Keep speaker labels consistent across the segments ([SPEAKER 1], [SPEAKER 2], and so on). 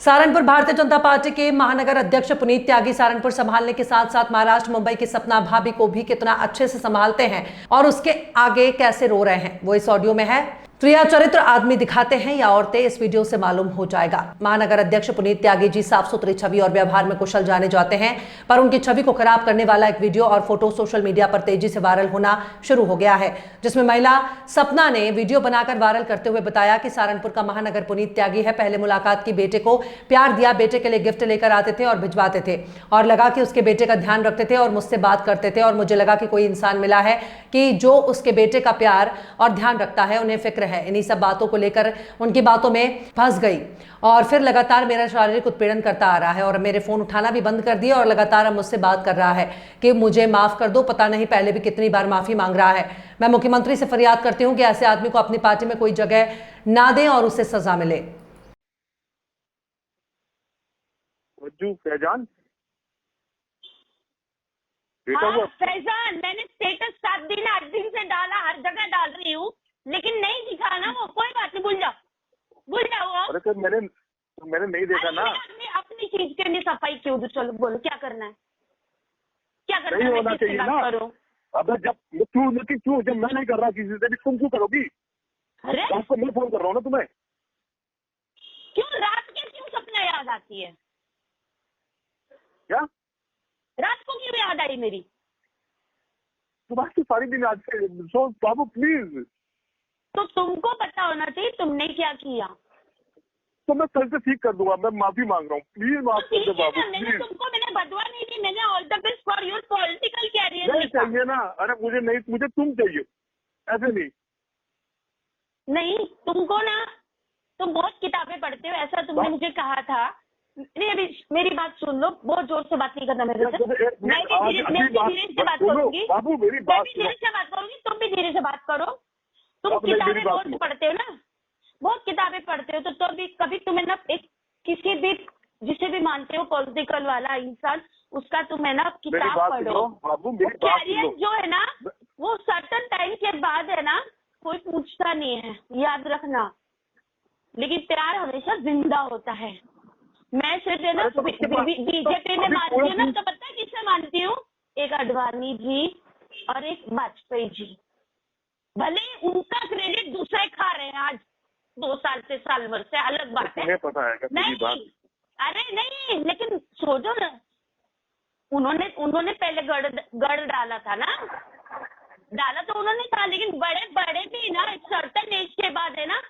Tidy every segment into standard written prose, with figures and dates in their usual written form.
[SPEAKER 1] Saharanpur Bharatiya Janata party के महानगर अध्यक्ष पुनीत त्यागी सहारनपुर संभालने के साथ साथ महाराष्ट्र मुंबई की सपना भाभी को भी कितना अच्छे से संभालते हैं और उसके आगे कैसे रो रहे हैं वो इस ऑडियो में है। तो यह चरित्र आदमी दिखाते हैं या औरतें, इस वीडियो से मालूम हो जाएगा। महानगर अध्यक्ष पुनीत त्यागी जी साफ सुथरी छवि और व्यवहार में कुशल जाने जाते हैं, पर उनकी छवि को खराब करने वाला एक वीडियो और फोटो सोशल मीडिया पर तेजी से वायरल होना शुरू हो गया है, जिसमें महिला सपना ने वीडियो बनाकर वायरल करते हुए बताया कि सहारनपुर का महानगर पुनीत त्यागी है। पहले मुलाकात की बेटे को प्यार दिया, बेटे के लिए गिफ्ट लेकर आते थे और भिजवाते थे और लगा कि उसके बेटे का ध्यान रखते थे और मुझसे बात करते थे और मुझे लगा कि कोई इंसान मिला है कि जो उसके बेटे का प्यार और ध्यान रखता है, उन्हें फिक्र है। इन्हीं सब बातों को लेकर उनकी बातों में फंस गई और फिर लगातार मेरा शारीरिक उत्पीड़न करता आ रहा है और मेरे फोन उठाना भी बंद कर दिया और लगातार अब मुझसे बात कर रहा है कि मुझे माफ कर दो। पता नहीं पहले भी कितनी बार माफी मांग रहा है। मैं मुख्यमंत्री से फरियाद करती हूँ कि ऐसे आदमी को अपनी पार्टी में कोई जगह ना दें और उसे सजा मिले।
[SPEAKER 2] फैजान,
[SPEAKER 3] फैजान, मैंने स्टेटस 7 दिन 8 दिन से डाला, हर जगह डाल रही हूँ, लेकिन नहीं दिखा ना। वो कोई बात नहीं, भूल जाओ।
[SPEAKER 2] अरे तो मैंने नहीं देखा ना।
[SPEAKER 3] अपनी चीज के लिए सफाई क्यों दो? चलो बोलो, क्या करना है? क्या करना
[SPEAKER 2] नहीं
[SPEAKER 3] है?
[SPEAKER 2] होना चाहिए ना। अब जब मैं नहीं कर रहा किसी से, तुम क्यों करोगी?
[SPEAKER 3] अरे
[SPEAKER 2] आपको मैं फोन कर रहा हूँ ना तुम्हें।
[SPEAKER 3] क्यों रात के क्यों सपना याद आती है?
[SPEAKER 2] क्या
[SPEAKER 3] रात को क्यों याद आई मेरी?
[SPEAKER 2] तुम्हारी सारी दिन आज से सो बाबू प्लीज।
[SPEAKER 3] तो तुमको पता होना चाहिए तुमने क्या किया।
[SPEAKER 2] तो मैं कल से ठीक कर दूंगा। मैं माफी मांग रहा हूँ, प्लीज माफ कर दो बाबू।
[SPEAKER 3] मैंने बदवा नहीं दी, मैंने all the best for your political career
[SPEAKER 2] नहीं चाहिए ना। अरे मुझे तुम चाहिए, ऐसे
[SPEAKER 3] नहीं। तुमको ना, तुम बहुत किताबें पढ़ते हो, ऐसा तुमने मुझे कहा था। अभी मेरी बात सुन लो, बहुत जोर से बात नहीं करना मेरे से। मैं भी धीरे से बात करूंगी
[SPEAKER 2] बाबू, मेरी बात
[SPEAKER 3] धीरे से बात करूंगी, तुम भी धीरे से बात करो। तुम किताबें बहुत पढ़ते हो ना, बहुत किताबें पढ़ते हो, तो भी कभी तुम्हें ना एक किसी भी जिसे भी मानते हो पॉलिटिकल वाला इंसान, उसका तुम्हें ना किताब पढ़ो। कैरियर जो है ना, वो सर्टन टाइम के बाद है ना, कोई पूछता नहीं है, याद रखना। लेकिन प्यार हमेशा जिंदा होता है। मैं सिर्फ है ना बीजेपी में मानती हूँ ना, तो पता है किससे मानती हूँ? एक अडवाणी जी और एक वाजपेयी जी। भले उनका क्रेडिट दूसरे खा रहे हैं आज 2 साल से, साल भर से, अलग बात है।
[SPEAKER 2] पता है
[SPEAKER 3] नहीं, अरे नहीं, लेकिन सोचो ना, उन्होंने पहले गढ़ डाला था ना, डाला तो उन्होंने था, लेकिन बड़े बड़े भी ना एक सर्टन एज के बाद है ना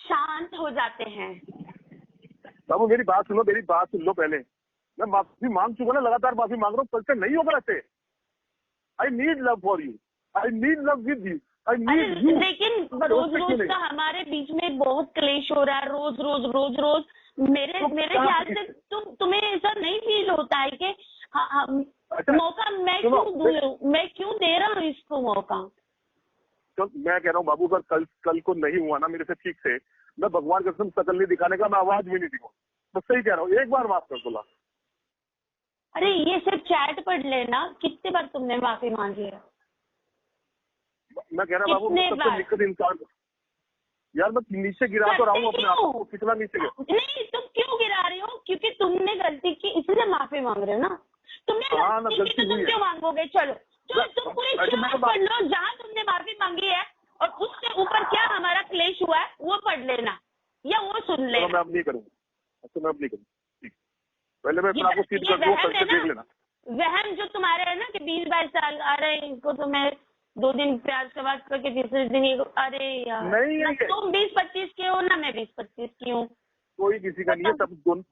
[SPEAKER 3] शांत हो जाते हैं।
[SPEAKER 2] बाबू मेरी बात सुन लो पहले। मैं माफी मांग चुका ना, लगातार माफी मांग रहा हूँ। कल से नहीं होगा ऐसे। I need love for you, I need love with you, I need you.
[SPEAKER 3] लेकिन रोज का हमारे बीच में बहुत क्लेश हो रहा है, रोज। मेरे ख्याल से तुम्हें ऐसा नहीं फील होता है कि मौका मैं क्यों दे रहा हूँ इसको मौका?
[SPEAKER 2] तो मैं कह रहा हूँ बाबू, अगर कल को नहीं हुआ ना मेरे से ठीक से, मैं भगवान कसम शकल नहीं दिखाने का, मैं आवाज भी नहीं दिखाऊँ। मैं सही कह रहा हूँ, एक बार माफ कर बोला।
[SPEAKER 3] अरे ये सिर्फ चैट पढ़ लेना, कितने बार तुमने माफी मांगी है?
[SPEAKER 2] मैं कह रहा बाबू, सबसे निकट इंसान यार, मैं नीचे गिरा तो रहा हूँ अपने आप को। कितना नीचे गिरा? नहीं,
[SPEAKER 3] तुम क्यों गिरा रही हो? क्योंकि तुमने गलती की, इसलिए माफी मांग रहे हो ना। तुमने गलती की तो तुम क्यों मांगोगे? चलो तुम पूरी पढ़ लो जहाँ तुमने माफी मांगी है, और उससे ऊपर क्या हमारा क्लेश हुआ है वो पढ़ लेना या वो सुन लेना।
[SPEAKER 2] मैं अब नहीं करूँगा। पहले मैं आपको सीट कर दूँ, कल से देख लेना।
[SPEAKER 3] वहम जो तुम्हारे है ना कि 20-22 साल आ रहे हैं, इनको तो मैं 2 दिन प्यार से बात करके तीसरे दिन अरे यार नहीं, तुम 20-25 के हो ना, मैं 20-25 की हूँ।
[SPEAKER 2] कोई किसी का नहीं है, सब दोनों।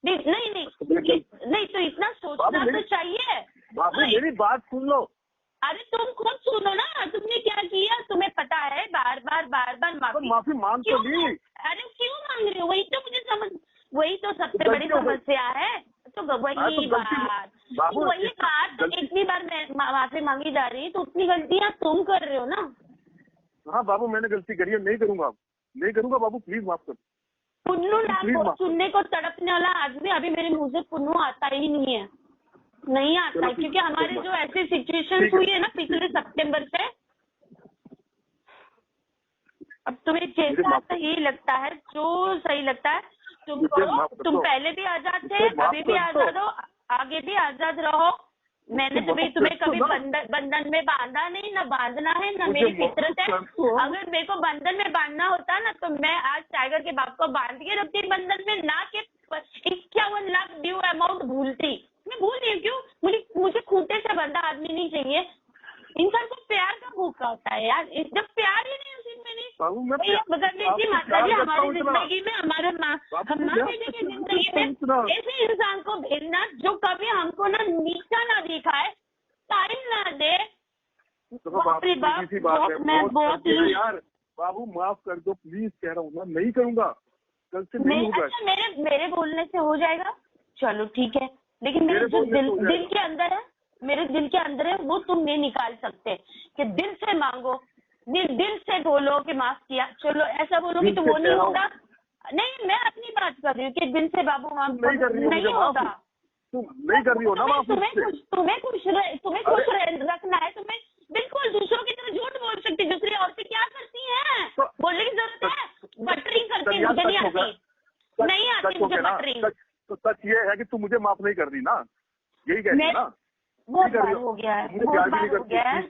[SPEAKER 3] नहीं, तो इतना सोचना तो चाहिए।
[SPEAKER 2] बाबू मेरी बात सुन लो।
[SPEAKER 3] अरे तुम खुद सुनो ना, तुमने क्या किया? तुम्हें पता है बार बार
[SPEAKER 2] माफी मांग तो ली।
[SPEAKER 3] अरे क्यों मांग रही हो? वही तो सबसे बड़ी समस्या है। तो वही बात तो इतनी बार माफी मांगी जा रही है, तो उतनी गलतियां तुम कर रहे हो ना।
[SPEAKER 2] हाँ बाबू, मैंने गलती करी है, नहीं करूंगा बाबू, प्लीज माफ कर।
[SPEAKER 3] पुन्नू नाम को सुनने को तड़पने वाला आदमी अभी मेरे मुंह से पुन्नू आता ही नहीं है, क्योंकि हमारी जो ऐसी सिचुएशन हुई है ना पिछले सितंबर से। अब तुम्हें जैसा सही लगता है, जो सही लगता है तुम पहले भी आजाद थे, अभी भी आजाद हो, आगे भी आजाद रहो। मैंने तुम्हें कभी बंधन में बांधा नहीं, ना बांधना है, ना मेरी फितरत है। अगर मेरे को बंधन में बांधना होता ना तो मैं आज टाइगर के बाप को बांध के रखती बंधन में, ना कि 51 लाख ड्यू अमाउंट भूलती। मैं भूल रही हूँ क्यों? मुझे खूंटे से बंधा आदमी नहीं चाहिए। इंसान को प्यार का भूखा होता है यार, जब प्यार ही नहीं उसी में नहीं बदल लीजिए। माता जी हमारी जिंदगी में, हमारे माँ बेटे की जिंदगी में ऐसे इंसान को भेजना जो कभी हमको ना नीचा ना दिखाए, टाइम ना दे। मैं बहुत
[SPEAKER 2] यार बाबू माफ कर दो प्लीज, कह रहा हूँ ना, नहीं करूंगा, कल से नहीं होगा।
[SPEAKER 3] अच्छा मेरे बोलने से हो जाएगा, चलो ठीक है, लेकिन मेरे जो दिल के अंदर है, मेरे दिल के अंदर है, वो तुम नहीं निकाल सकते। कि दिल से मांगो, दिल से बोलो कि माफ किया, चलो ऐसा बोलो कि तो वो नहीं होगा। नहीं, मैं अपनी बात कर रही हूँ कि दिल से बाबू माफ नहीं होगा।
[SPEAKER 2] तुम नहीं कर रही हो ना माफ।
[SPEAKER 3] तुम्हें खुश रखना है, तुम्हें बिल्कुल दूसरों की तरह झूठ बोल सकती। दूसरी औरतें क्या करती हैं, बोलने की जरूरत है? बटरिंग करती है, मुझे नहीं आती मुझे बटरिंग।
[SPEAKER 2] तो सच ये है कि तुम मुझे माफ नहीं कर रही ना, यही कह रही है ना?
[SPEAKER 3] बहुत बार हो गया है, बहुत बार हो गया है।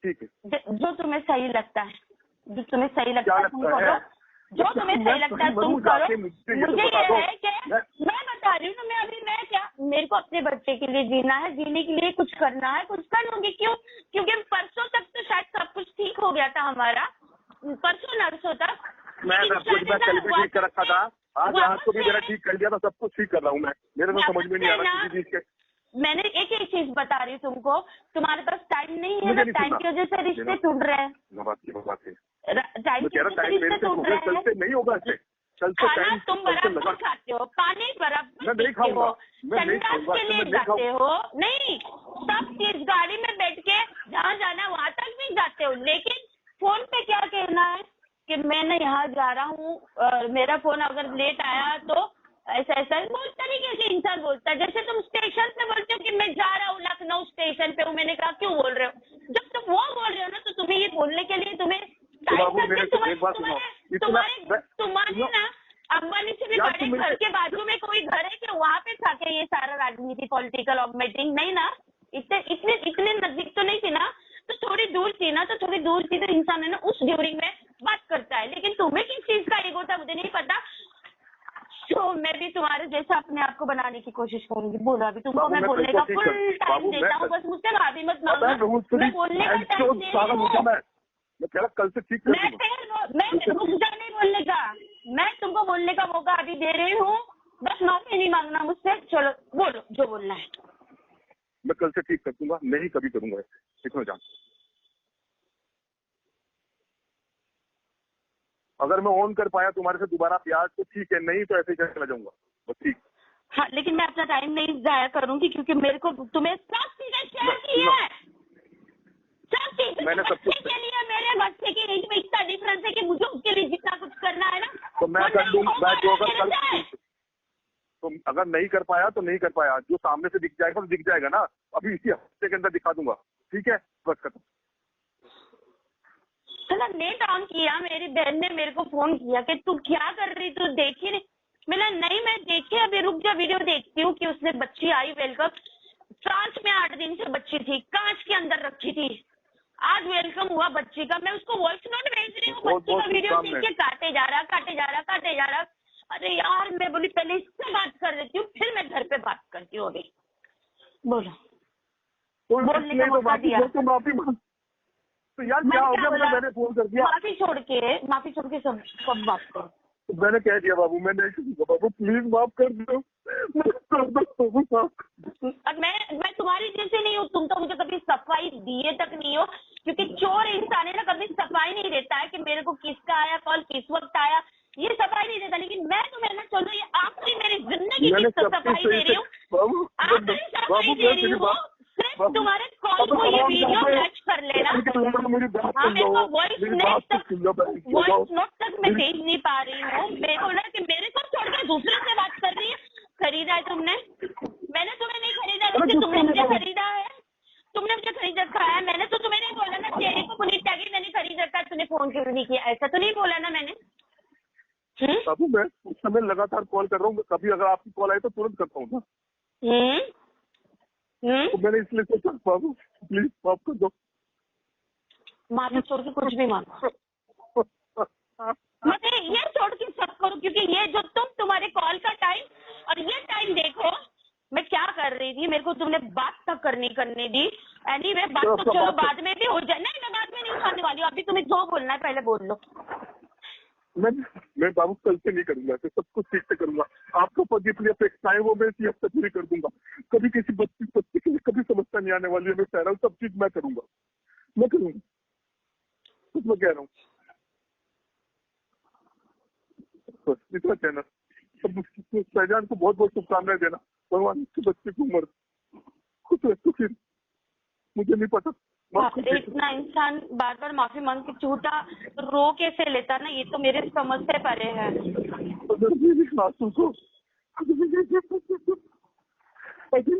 [SPEAKER 2] ठीक है,
[SPEAKER 3] जो तुम्हें सही लगता है, जो तुम्हें सही लगता है तुम करो, जो तुम्हें सही लगता है तुम करो। मुझे ये है कि मैं बता रही हूँ ना, मैं क्या, मेरे को अपने बच्चे के लिए जीना है, जीने के लिए कुछ करना है, कुछ कर लूंगी। क्यों? क्योंकि परसों तक तो शायद सब कुछ ठीक हो गया था हमारा, परसों नरसों तक
[SPEAKER 2] मैं सब कुछ कल भी ठीक कर रखा था। आज को भी मेरा ठीक कर दिया था, सब कुछ ठीक कर रहा हूँ मैं। मेरे को समझ में नहीं आ रहा किसी चीज के।
[SPEAKER 3] मैंने एक चीज बता रही हूँ तुमको, तुम्हारे पास टाइम नहीं है ना, टाइम की वजह से रिश्ते टूट रहे हैं। टाइम की वजह से रिश्ते टूट रहे हैं।
[SPEAKER 2] नहीं होगा ऐसे।
[SPEAKER 3] खाना तुम बराबर खाते हो, पानी बराबर पीते हो, संडास के लिए जाते हो, नहीं सब चीज गाड़ी में बैठ के जहाँ जाना वहां तक भी जाते हो, लेकिन फोन पे क्या कहना है कि मैं यहाँ जा रहा हूँ, मेरा फोन अगर लेट आया तो ऐसा बहुत तरीके से इंसान बोलता है। जैसे तुम स्टेशन पे बोलते हो कि मैं जा रहा हूँ लखनऊ स्टेशन पे हूँ, मैंने कहा क्यों बोल रहे हो? जब तुम वो बोल रहे हो ना तो तुम्हें ये बोलने के लिए तुम्हारी ना अंबानी से भी बड़े घर के बाजू में कोई घर है कि वहाँ पे था क्या ये सारा राजनीति पॉलिटिकल मीटिंग? नहीं ना, इतने नजदीक तो नहीं थी ना, तो थोड़ी दूर थी ना, तो थोड़ी दूर थी तो इंसान है ना उस ड्यूरिंग में बात करता है। लेकिन तुम्हें किस चीज का ईगो था मुझे नहीं पता, तो मैं भी तुम्हारे जैसा अपने आप को बनाने की कोशिश करूंगी। बोला अभी तुमको मैं बोलने का फुल टाइम देता हूँ, बस मुझसे भाभी मत मांगो, मैं बोलने का टाइम दे रही हूँ।
[SPEAKER 2] मैं कल से ठीक
[SPEAKER 3] मैं रुक जा नहीं बोलने का, मैं तुमको बोलने का मौका अभी दे रही हूँ, बस माफी नहीं मांगना मुझसे। चलो बोलो जो बोलना है।
[SPEAKER 2] मैं कल से ठीक कर दूंगा, नहीं कभी करूंगा ऐसे, जान। अगर मैं ऑन कर पाया तुम्हारे से दोबारा प्यार तो ठीक है, नहीं तो ऐसे ही चला जाऊंगा बस। ठीक।
[SPEAKER 3] हाँ, लेकिन मैं अपना टाइम नहीं जाया करूंगी क्योंकि मेरे को तुम्हें सब चीजें शेयर की है, सब चीजें। मैंने सब कुछ के लिए मेरे बच्चे के एज में इतना डिफरेंस है कि मुझे उसके लिए जितना कुछ करना है ना
[SPEAKER 2] तो मैं कर दूंगा। तो अगर नहीं कर पाया तो नहीं कर पाया, जो सामने से दिख जाएगा तो दिख जाएगा ना, अभी इसी हफ्ते के अंदर दिखा दूंगा। ठीक है, बस खत्म।
[SPEAKER 3] नेट ऑन किया, मेरी बहन ने मेरे को फोन किया कि तू क्या कर रही, तू देखी नहीं? मैंने नहीं मैं देखी, अभी रुक जा वीडियो देखती हूँ कि उसने बच्ची आई वेलकम, फ्रांस में 8 दिन से बच्ची थी, कांच के अंदर रखी थी, आज वेलकम हुआ बच्ची का। मैं उसको वॉइस नोट भेज रही हूँ, बच्ची का वीडियो देख के काटे जा रहा। अरे यार, मैं बोली पहले इससे बात कर लेती हूँ, फिर मैं घर पे बात करती हूँ। अभी बोलो, बोलने का मौका दिया
[SPEAKER 2] तो यार क्या हो गया? मैंने फोन कर दिया,
[SPEAKER 3] माफी छोड़ के सब बात करो।
[SPEAKER 2] तो मैंने कह दिया बाबू, मैं नहीं करूँगा बाबू, प्लीज माफ कर दो।
[SPEAKER 3] और मैं तुम्हारी जैसे नहीं हूँ, तुम तो मुझे कभी सफाई दिए तक नहीं हो, क्योंकि चोर इंसान है ना, कभी सफाई नहीं देता है कि मेरे को किसका आया कॉल, किस वक्त आया, ये सफाई नहीं देता। लेकिन मैं तुम्हें ना चलो, ये आखिरी मेरी जिंदगी की सफाई दे रही हूँ, आखिरी सफाई दे रही हूँ। सिर्फ तुम्हारे कॉल को ये वीडियो टच कर लेना। हाँ, मेरे को वॉइस नोट तक मैं भेज नहीं पा रही हूँ। मेरे को ना कि मेरे को छोड़ के दूसरे से बात कर रही है। खरीदा है तुमने, मैंने तुम्हें नहीं खरीदा, लेकिन तुमने मुझे खरीदा है, तुमने मुझे खरीद रखा है। मैंने तो तुम्हें नहीं बोला ना चेहरे को पुनीत त्यागी मैंने खरीद रखा है, तूने फोन क्यों नहीं किया, ऐसा तो नहीं बोला ना मैंने।
[SPEAKER 2] बाबू मैं उस समय लगातार कॉल कर रहा हूँ, कभी अगर आपकी कॉल आए तो तुरंत करता हूँ ना। तो मैंने इसलिए सोचा बाबू प्लीज माफ कर दो।
[SPEAKER 3] माफी छोड़ के कुछ भी मांगो, मुझे ये छोड़ के सब करो, क्योंकि ये जो तुम्हारे कॉल का टाइम और ये टाइम देखो मैं क्या कर रही थी, मेरे को तुमने बात तक करने दी। एनीवे बात तो चलो बाद में भी हो जाए। नहीं मैं बाद में नहीं उठाने वाली हूँ, अभी तुम्हें जो बोलना है पहले बोल लो।
[SPEAKER 2] मैं बाबू कल से नहीं करूंगा, सब कुछ ठीक से करूंगा। आपको पॉजिटिव अपेक्षाएं वो मैं इसी हफ्ते पूरी कर दूंगा। कभी किसी बच्चे के लिए कभी समस्या नहीं आने वाली है। मैं कह रहा हूँ सब चीज मैं करूंगा, कुछ मैं कह रहा हूँ। बस इतना कहना। सब शहजान को बहुत बहुत शुभकामनाएं देना, भगवान उसके बच्चे की उम्र खुश रहे। तो फिर मुझे नहीं पता
[SPEAKER 3] इतना इंसान बार बार माफी मांग के झूठा रो कैसे लेता ना, ये तो मेरे समझ से परे है।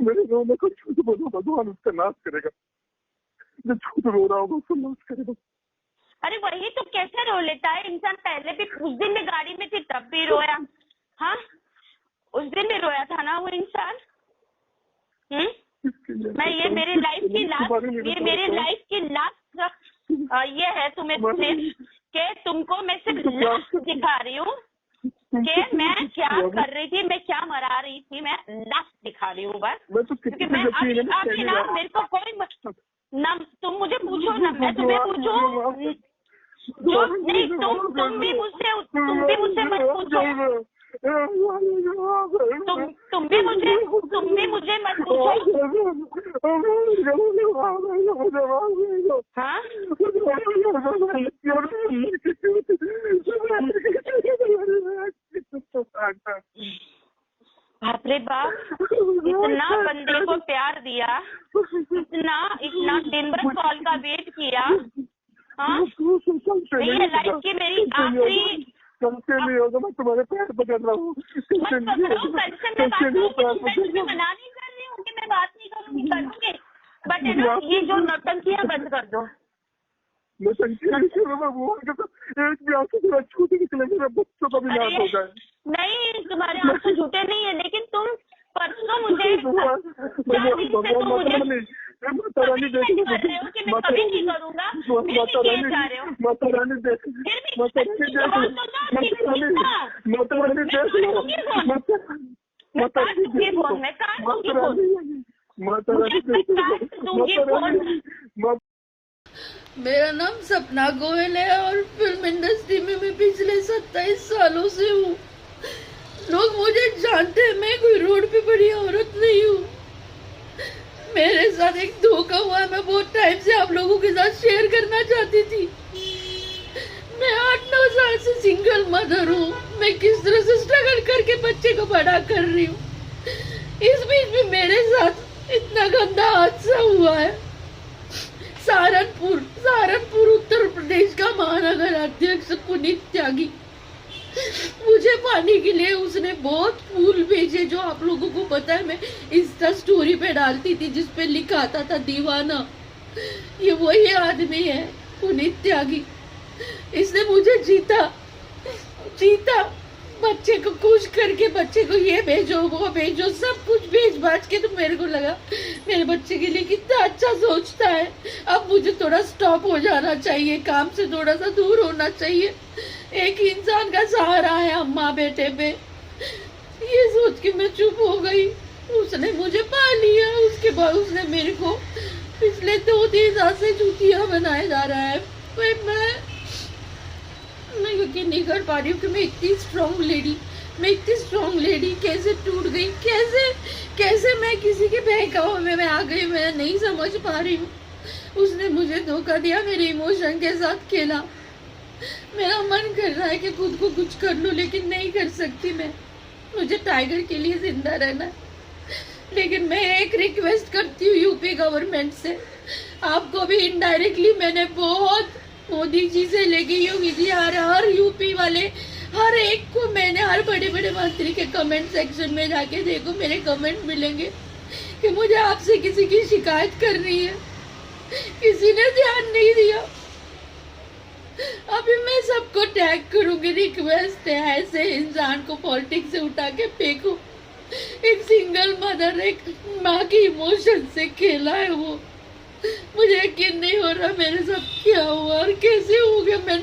[SPEAKER 2] मेरे रोने को झूठ बोलो, भगवान उसका नाश करेगा। जो झूठ रो रहा होगा उसका नाश करेगा।
[SPEAKER 3] अरे वही तो, कैसे रो लेता है इंसान। पहले भी उस दिन में गाड़ी में थी तब भी रोया। हाँ उस दिन भी रोया था ना वो इंसान। मैं ये मेरी लाइफ की लास्ट ये है तुम्हें कि तुमको मैं सिर्फ लास्ट दिखा रही हूँ कि मैं क्या कर रही थी, मैं क्या मरा रही थी, मैं लास्ट दिखा रही हूँ बस। क्योंकि मैं अभी ना मेरे को कोई ना तुम मुझे पूछो ना मैं तुम्हें पूछूं, जो नहीं तुम भी मुझसे मत पूछो। तुम भी मुझे मत पूछो। हाँ बाप रे बाप, इतना बंदे को प्यार दिया, इतना दिन भर कॉल का वेट किया। हाँ ये लाइफ की मेरी आखिरी।
[SPEAKER 2] कल से नहीं होगा, मैं तुम्हारे पैर पकड़ रहा हूँ।
[SPEAKER 3] कल से मैं मना नहीं कर रही हूँ कि मैं बात नहीं करूँगी, बट है ना ये जो नौटंकियाँ बंद कर दो। एक भी आंसू तेरा झूठे निकले, मेरे बच्चों का भी नाश हो जाए। नहीं तुम्हारे आंसू झूठे नहीं है, लेकिन तुम परसों मुझे
[SPEAKER 2] माता रानी देख लो,
[SPEAKER 3] कभी नहीं करूँगा,
[SPEAKER 2] माता रानी देख लो।
[SPEAKER 4] मेरा नाम सपना गोयल है और फिल्म इंडस्ट्री में मैं पिछले 27 सालों से हूँ। लोग मुझे जानते हैं, मैं कोई रोड पे बड़ी औरत नहीं हूँ। मेरे साथ एक धोखा हुआ है, मैं बहुत टाइम से आप लोगों के साथ शेयर करना चाहती थी। मैं 8-9 साल से सिंगल मदर हूँ। मैं किस तरह से स्ट्रगल करके बच्चे को बड़ा कर रही हूँ। इस बीच में मेरे साथ इतना गंदा हादसा हुआ है। सहारनपुर उत्तर प्रदेश का महानगर अध्यक्ष पुनीत त्यागी, मुझे पाने के लिए उसने बहुत फूल भेजे, जो आप लोगों को पता है मैं इंस्टा स्टोरी पे डालती थी, जिसपे लिखा आता था दीवाना। ये वही आदमी है पुनीत त्यागी। इसने मुझे जीता बच्चे को खुश करके, बच्चे को ये भेजो वो भेजो, सब कुछ भेज भाज के। तो मेरे को लगा मेरे बच्चे के लिए कितना अच्छा सोचता है। अब मुझे थोड़ा स्टॉप हो जाना चाहिए, काम से थोड़ा सा दूर होना चाहिए। एक इंसान का सहारा है अम्मा बेटे पे, ये सोच के मैं चुप हो गई। उसने मुझे पा लिया, उसके बाद उसने मेरे को पिछले 2-3 साल से चूतिया बनाया जा रहा है। मैं यकीन नहीं कर पा रही हूँ कि मैं इतनी स्ट्रॉन्ग लेडी कैसे टूट गई, कैसे मैं किसी के बहकावे में मैं आ गई, मैं नहीं समझ पा रही हूँ। उसने मुझे धोखा दिया, मेरे इमोशन के साथ खेला। मेरा मन कर रहा है कि खुद को कुछ कर लूं, लेकिन नहीं कर सकती मैं। मुझे टाइगर के लिए जिंदा रहना है। लेकिन मैं एक रिक्वेस्ट करती हूँ यूपी गवर्नमेंट से, आपको भी इनडायरेक्टली मैंने बहुत मोदी जी से लेके योगी जी, हर यूपी वाले हर एक को मैंने, हर बड़े बड़े मंत्री के कमेंट सेक्शन में जाके देखो, मेरे कमेंट मिलेंगे कि मुझे आपसे किसी की शिकायत करनी है। किसी ने ध्यान नहीं दिया। अभी मैं सबको टैग करूंगी, रिक्वेस्ट है ऐसे इंसान को पॉलिटिक्स से उठा के फेंको। एक सिंगल मदर, एक माँ की इमोशन से खेला है वो। मुझे यकीन नहीं हो रहा मेरे साथ क्या हुआ और कैसे हो गया। मैं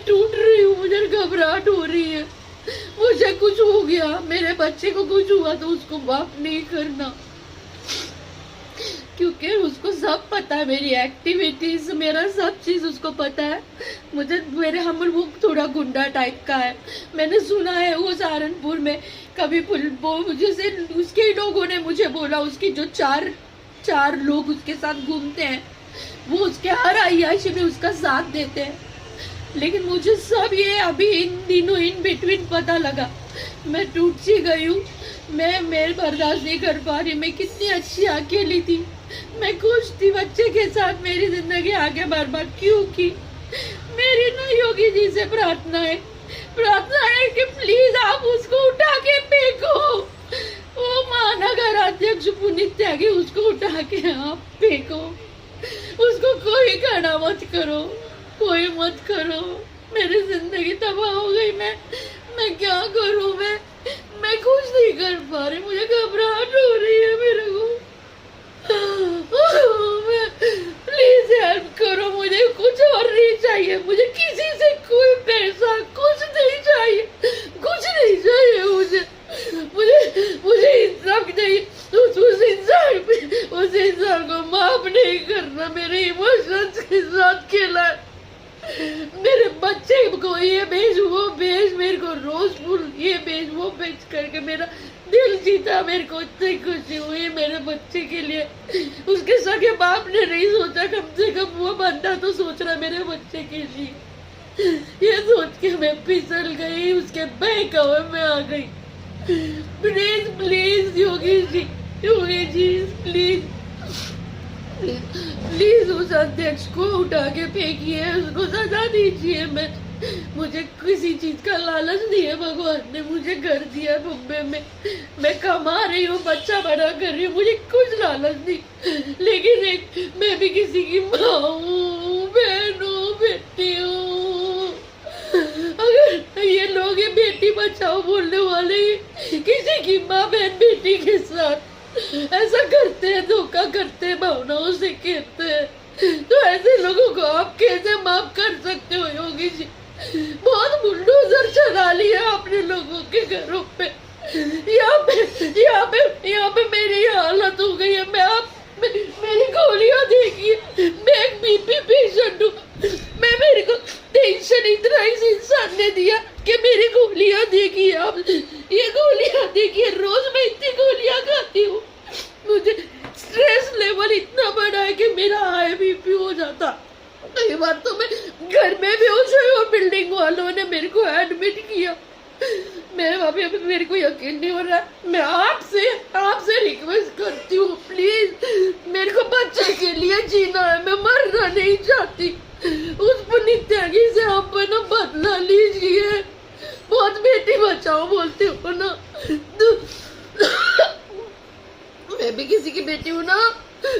[SPEAKER 4] टूट रही हूँ, मुझे घबराहट हो रही है। मुझे कुछ हो गया, मेरे बच्चे को कुछ हुआ तो उसको माफ नहीं करना, क्योंकि उसको सब पता है, मेरी एक्टिविटीज, मेरा सब चीज उसको पता है। मेरे हम वो थोड़ा गुंडा टाइप का है। मैंने सुना है वो सहारनपुर में कभी जैसे उसके लोगों ने मुझे बोला, उसके जो चार लोग उसके साथ घूमते हैं वो उसके हर अय्याशी में उसका साथ देते हैं। लेकिन मुझे सब ये अभी इन दिनों इन बिटवीन पता लगा। मैं टूट सी गई हूँ, मैं बर्दाश्त नहीं कर पा रही। मैं कितनी अच्छी अकेली थी, मैं खुश थी बच्चे के साथ, मेरी जिंदगी आगे बर्बाद क्यों की। मेरी ना योगी जी से प्रार्थना है कि प्लीज आप उसको उठा के फेंको। वो महानगर अध्यक्ष पुनीत त्यागी, उसको उठा के आप फेंको। उसको कोई खड़ा मत करो, कोई मत करो। मेरी जिंदगी तबाह हो गई। मैं क्या करूं? मैं कुछ नहीं कर पा रही, मुझे घबराहट हो रही है मेरे को। प्लीज हेल्प करो, मुझे कुछ और नहीं चाहिए। मुझे किसी से कोई पैसा कुछ नहीं चाहिए, कुछ नहीं चाहिए मुझे इंसाफ नहीं। उस इंसान को माफ नहीं करना। मेरे इमोशंस के साथ खेला, मेरे बच्चे को ये भेज वो भेज, मेरे को रोज फूल ये भेज वो भेज करके मेरा दिल जीता। मेरे को इतनी खुशी हुई मेरे बच्चे के लिए। उसके सगे बाप ने नहीं सोचा, कम से कम वो बंदा तो सोच रहा मेरे बच्चे के लिए। ये सोच के मैं फिसल गई, उसके बहकावे में आ गई। प्लीज योगी जी प्लीज उस अध्यक्ष को उठा के फेंकिए, उसको सजा दीजिए। मुझे किसी चीज का लालच नहीं है। भगवान ने मुझे घर दिया मुंबई में, मैं कमा रही हूँ, बच्चा बड़ा कर रही हूँ, मुझे कुछ लालच नहीं। लेकिन मैं भी किसी की माँ हूँ, बहन हूँ, बेटी हूँ। अगर ये लोग ये बेटी बचाओ बोलने वाले किसी की माँ बहन बेटी के साथ ऐसा करते हैं, धोखा करते हैं, भावनाओं से कहते हैं, तो ऐसे लोगों को आप कैसे माफ कर सकते हो योगी जी? बहुत बुलडोजर चला लिया आपने लोगों के घरों पे। यहाँ पे मेरी हालत हो गई है। मेरी गोलियां देखिए, मैं एक बीपी पेशेंट हूँ। मेरे को टेंशन इतना इस इंसान ने दिया कि मेरी गोलियां देखिए आप, ये गोलियां देखिए, रोज मैं इतनी गोलियां खाती हूँ। मुझे स्ट्रेस लेवल इतना बड़ा है कि मेरा हाई बीपी हो जाता। कई बार तो मैं घर में बेहोश हुई और बिल्डिंग वालों ने मेरे को एडमिट किया। मेरे को यकीन नहीं हो रहा। मैं आपसे रिक्वेस्ट करती हूँ, प्लीज मेरे को बच्चे के लिए जीना है, मैं मरना नहीं चाहती। उस पुनीत त्यागी से आप ना बदला लीजिए। बहुत बेटी बचाओ बोलते हो ना, मैं भी किसी की बेटी हूँ ना,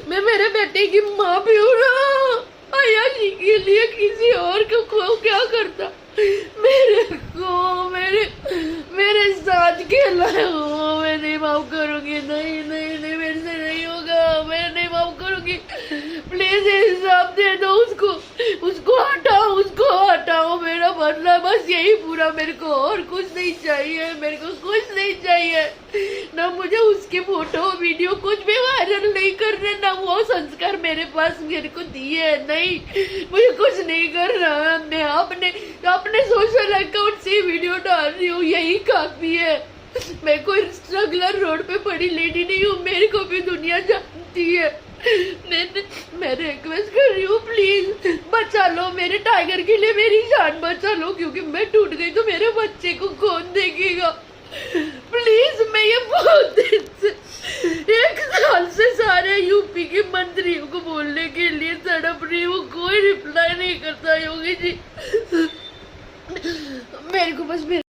[SPEAKER 4] मैं मेरे बेटे की माँ भी हूँ ना। अय्याशी के लिए किसी और को क्या करता, मेरे साथ खेला है वो। मैं नहीं माफ करूंगी, नहीं मेरे से नहीं होगा, मैं नहीं माफ करूंगी। प्लीज इंसाफ दे दो उसको हटाओ। मेरा बदला बस यही पूरा, मेरे को और कुछ नहीं चाहिए, मेरे को कुछ नहीं चाहिए। ना मुझे उसकी फोटो वीडियो कुछ भी वायरल नहीं करने, ना वो संस्कार मेरे पास मेरे को दिए। नहीं, मुझे कुछ नहीं कर रहा। मैं अपने सोशल अकाउंट से वीडियो डाल रही हूँ, यही काफी है। मैं कोई स्ट्रगलर रोड पे पड़ी लेडी नहीं हूँ, मेरे को भी दुनिया जानती है। मैं रिक्वेस्ट कर रही हूँ, प्लीज बचा लो मेरे टाइगर के लिए, मेरी जान बचा लो, क्योंकि मैं टूट गई तो मेरे बच्चे को कौन देखेगा? प्लीज, मैं ये बहुत दिन से 1 साल से सारे यूपी के मंत्रियों को बोलने के लिए तड़प रही हूँ, कोई रिप्लाई नहीं करता योगी जी। मेरे को बस